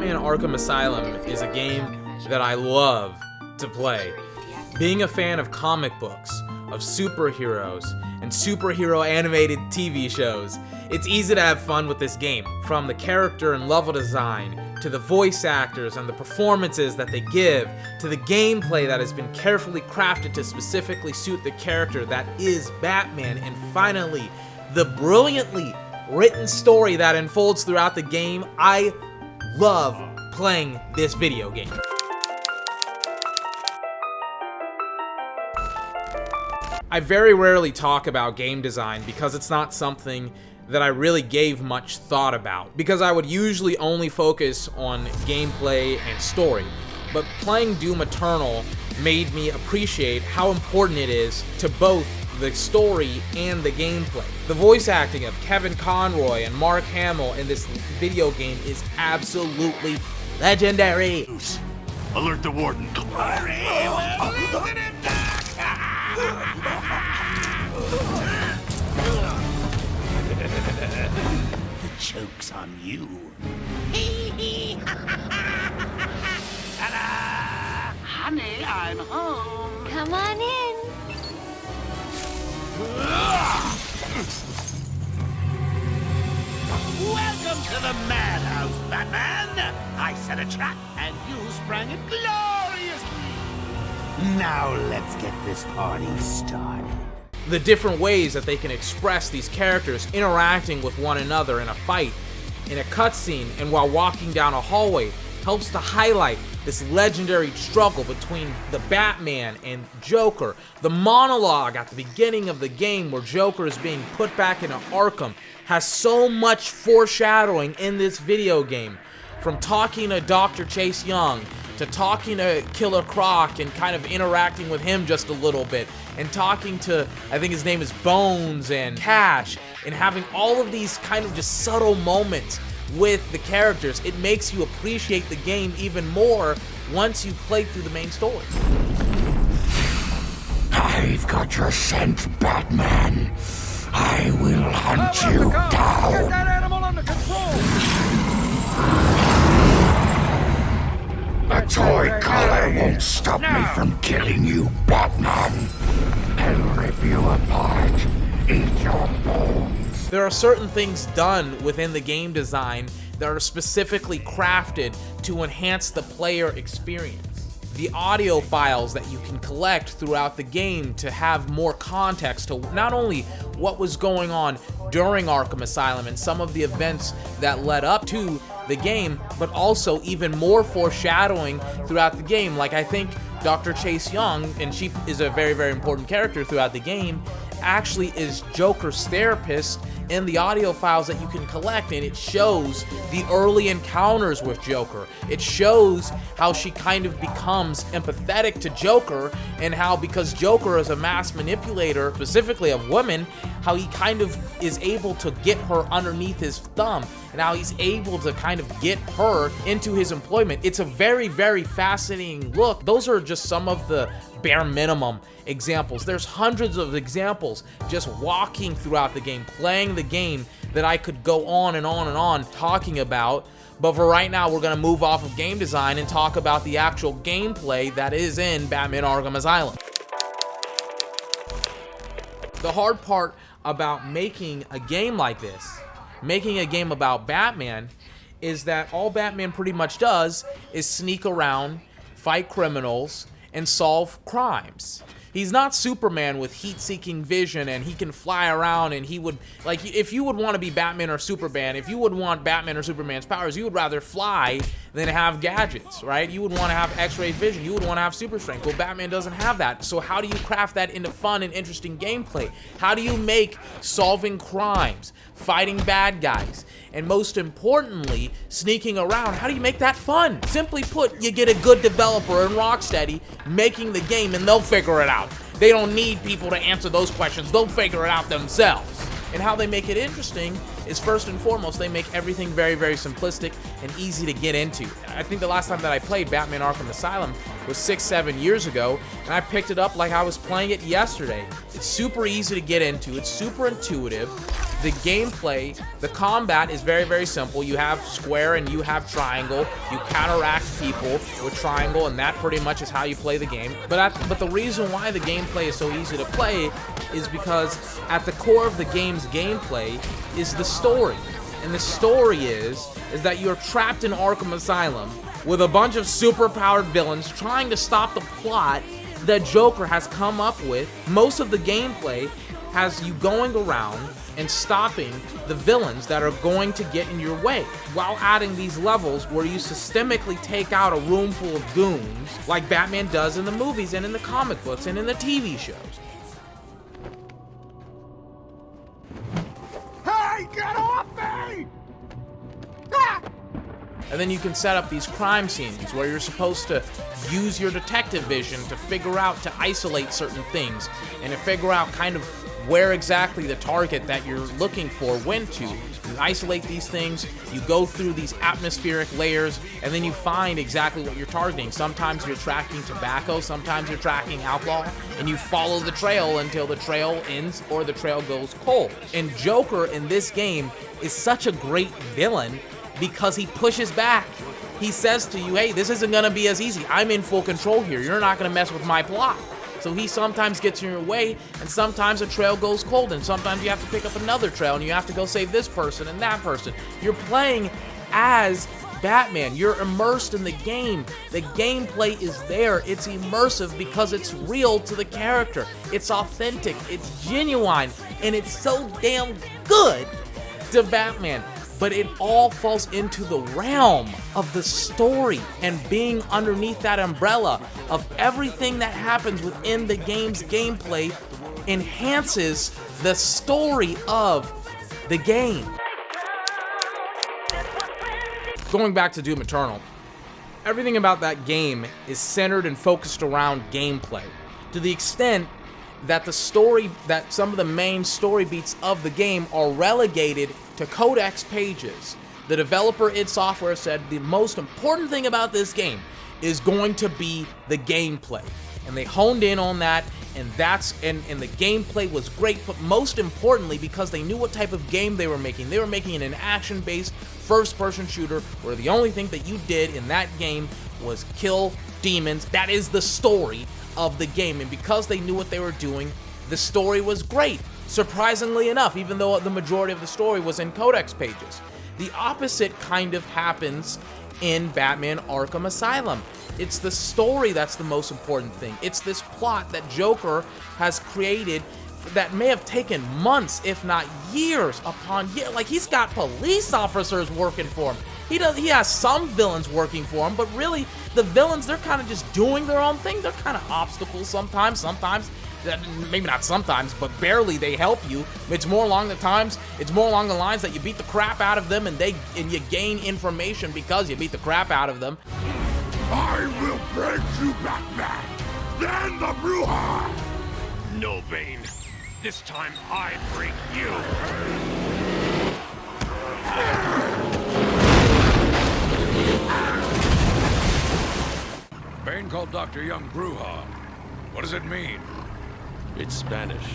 Batman Arkham Asylum is a game that I love to play. Being a fan of comic books, of superheroes, and superhero animated TV shows, it's easy to have fun with this game. From the character and level design, to the voice actors and the performances that they give, to the gameplay that has been carefully crafted to specifically suit the character that is Batman, and finally, the brilliantly written story that unfolds throughout the game. I love playing this video game. I very rarely talk about game design because it's not something that I really gave much thought about, because I would usually only focus on gameplay and story. But playing Doom Eternal made me appreciate how important it is to both the story and the gameplay. The voice acting of Kevin Conroy and Mark Hamill in this video game is absolutely legendary. Alert the warden. The joke's on you. Ta-da! Honey, I'm home. Come on in. Welcome to the madhouse, Batman. I set a trap and you sprang it gloriously. Now let's get this party started. The different ways that they can express these characters interacting with one another in a fight, in a cutscene, and while walking down a hallway helps to highlight this legendary struggle between the Batman and Joker. The monologue at the beginning of the game where Joker is being put back into Arkham has so much foreshadowing in this video game. From talking to Dr. Chase Young, to talking to Killer Croc and kind of interacting with him just a little bit, and talking to, I think his name is Bones and Cash, and having all of these kind of just subtle moments with the characters. It makes you appreciate the game even more once you play through the main story. I've got your scent, Batman. I will hunt you down. Get that animal under control! A toy collar won't stop me from killing you, Batman. I'll rip you apart, eat your bones. There are certain things done within the game design that are specifically crafted to enhance the player experience. The audio files that you can collect throughout the game to have more context to not only what was going on during Arkham Asylum and some of the events that led up to the game, but also even more foreshadowing throughout the game. Like, I think Dr. Chase Young, and she is a very, very important character throughout the game, actually is Joker's therapist in the audio files that you can collect, and it shows the early encounters with Joker. It shows how she kind of becomes empathetic to Joker, and how, because Joker is a mass manipulator, specifically of women, how he kind of is able to get her underneath his thumb, and how he's able to kind of get her into his employment. It's a very, very fascinating look. Those are just some of the bare minimum examples. There's hundreds of examples just walking throughout the game, playing the game, that I could go on and on and on talking about. But for right now, we're going to move off of game design and talk about the actual gameplay that is in Batman Arkham Asylum. The hard part about making a game like this, making a game about Batman, is that all Batman pretty much does is sneak around, fight criminals, and solve crimes. He's not Superman with heat-seeking vision, and he can fly around, and he would, like, if you would want to be Batman or Superman, if you would want Batman or Superman's powers, you would rather fly than have gadgets, right? You would want to have X-ray vision, you would want to have super strength. Well, Batman doesn't have that. So how do you craft that into fun and interesting gameplay? How do you make solving crimes, fighting bad guys, and most importantly, sneaking around, how do you make that fun? Simply put, you get a good developer in Rocksteady making the game, and they'll figure it out. They don't need people to answer those questions. They'll figure it out themselves. And how they make it interesting is, first and foremost, they make everything very, very simplistic and easy to get into. I think the last time that I played Batman Arkham Asylum was 6-7 years ago, and I picked it up like I was playing it yesterday. It's super easy to get into. It's super intuitive. The gameplay, the combat is very, very simple. You have square and you have triangle. You counteract people with triangle, and that pretty much is how you play the game. But the reason why the gameplay is so easy to play is because at the core of the game's gameplay is the story. And the story is that you're trapped in Arkham Asylum with a bunch of super-powered villains trying to stop the plot that Joker has come up with. Most of the gameplay has you going around and stopping the villains that are going to get in your way, while adding these levels where you systemically take out a room full of goons like Batman does in the movies and in the comic books and in the TV shows. Hey, get off me! Ah! And then you can set up these crime scenes where you're supposed to use your detective vision to figure out, to isolate certain things and to figure out kind of where exactly the target that you're looking for went to. You isolate these things, you go through these atmospheric layers, and then you find exactly what you're targeting. Sometimes you're tracking tobacco, sometimes you're tracking alcohol, and you follow the trail until the trail ends or the trail goes cold. And Joker in this game is such a great villain because he pushes back. He says to you, hey, this isn't gonna be as easy. I'm in full control here. You're not gonna mess with my plot. So he sometimes gets in your way, and sometimes a trail goes cold, and sometimes you have to pick up another trail, and you have to go save this person and that person. You're playing as Batman. You're immersed in the game. The gameplay is there. It's immersive because it's real to the character. It's authentic. It's genuine, and it's so damn good to Batman. But it all falls into the realm of the story and being underneath that umbrella of everything that happens within the game's gameplay enhances the story of the game. Going back to Doom Eternal, everything about that game is centered and focused around gameplay, to the extent that the story, that some of the main story beats of the game are relegated to codex pages. The developer id Software said the most important thing about this game is going to be the gameplay, and they honed in on that, and the gameplay was great. But most importantly, because they knew what type of game they were making an action-based first-person shooter where the only thing that you did in that game was kill demons. That is the story of the game, and because they knew what they were doing, the story was great. Surprisingly enough, even though the majority of the story was in codex pages. The opposite kind of happens in Batman Arkham Asylum. It's the story that's the most important thing. It's this plot that Joker has created that may have taken months, if not years upon years. Like, he's got police officers working for him. He has some villains working for him, but really, the villains, they're kind of just doing their own thing. They're kind of obstacles sometimes, maybe not sometimes, but barely they help you. It's more along the lines that you beat the crap out of them and you gain information because you beat the crap out of them. I will break you, Batman. Then the Bruja. No, Bane. This time I break you. Bane called Dr. Young Bruja. What does it mean? It's Spanish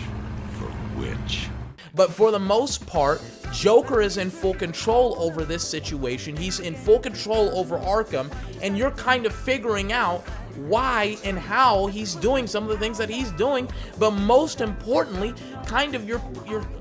for witch. But for the most part, Joker is in full control over this situation. He's in full control over Arkham, and you're kind of figuring out why and how he's doing some of the things that he's doing. But most importantly, kind of you're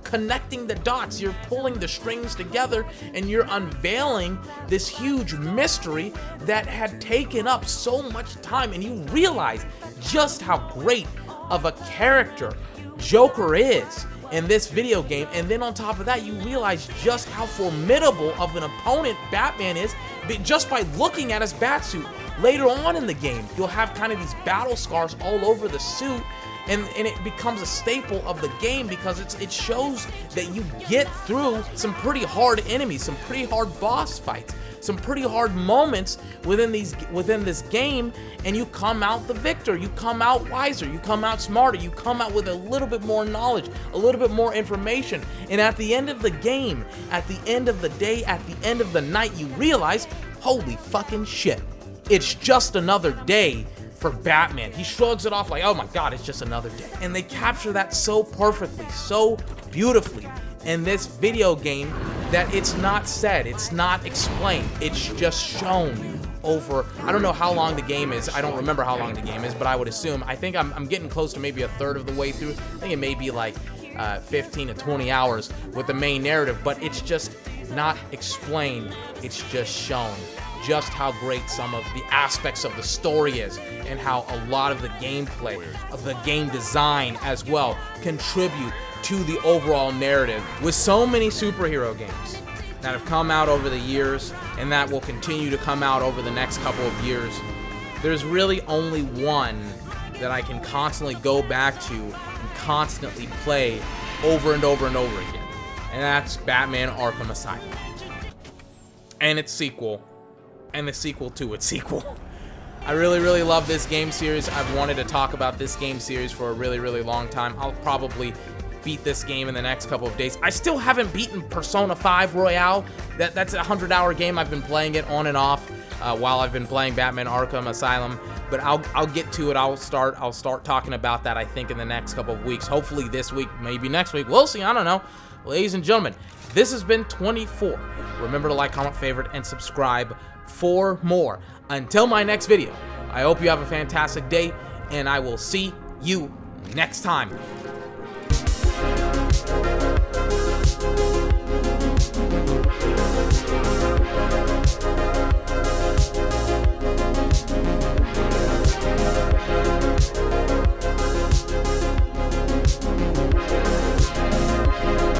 connecting the dots, you're pulling the strings together, and you're unveiling this huge mystery that had taken up so much time, and you realize just how great of a character Joker is in this video game. And then on top of that, you realize just how formidable of an opponent Batman is just by looking at his batsuit. Later on in the game, you'll have kind of these battle scars all over the suit, and it becomes a staple of the game because it shows that you get through some pretty hard enemies, some pretty hard boss fights, some pretty hard moments within this game, and you come out the victor. You come out wiser, you come out smarter, you come out with a little bit more knowledge, a little bit more information. And at the end of the game, at the end of the day, at the end of the night, you realize, holy fucking shit, it's just another day for Batman. He shrugs it off like, oh my god, it's just another day. And they capture that so perfectly, so beautifully in this video game that it's not said, it's not explained, it's just shown over, I don't know how long the game is, I don't remember how long the game is, but I would assume, I think I'm getting close to maybe a third of the way through. I think it may be like 15 to 20 hours with the main narrative, but it's just not explained, it's just shown just how great some of the aspects of the story is, and how a lot of the gameplay, of the game design as well, contribute to the overall narrative. With so many superhero games that have come out over the years, and that will continue to come out over the next couple of years, there's really only one that I can constantly go back to and constantly play over and over and over again, and that's Batman Arkham Asylum. And its sequel, and the sequel to its sequel. I really, really love this game series. I've wanted to talk about this game series for a really, really long time. I'll probably beat this game in the next couple of days. I still haven't beaten Persona 5 Royale. That's a 100-hour game. I've been playing it on and off while I've been playing Batman Arkham Asylum. But I'll get to it. I'll start talking about that, I think, in the next couple of weeks. Hopefully this week, maybe next week. We'll see. I don't know. Ladies and gentlemen, this has been 24. Remember to like, comment, favorite, and subscribe for more. Until my next video, I hope you have a fantastic day, and I will see you next time.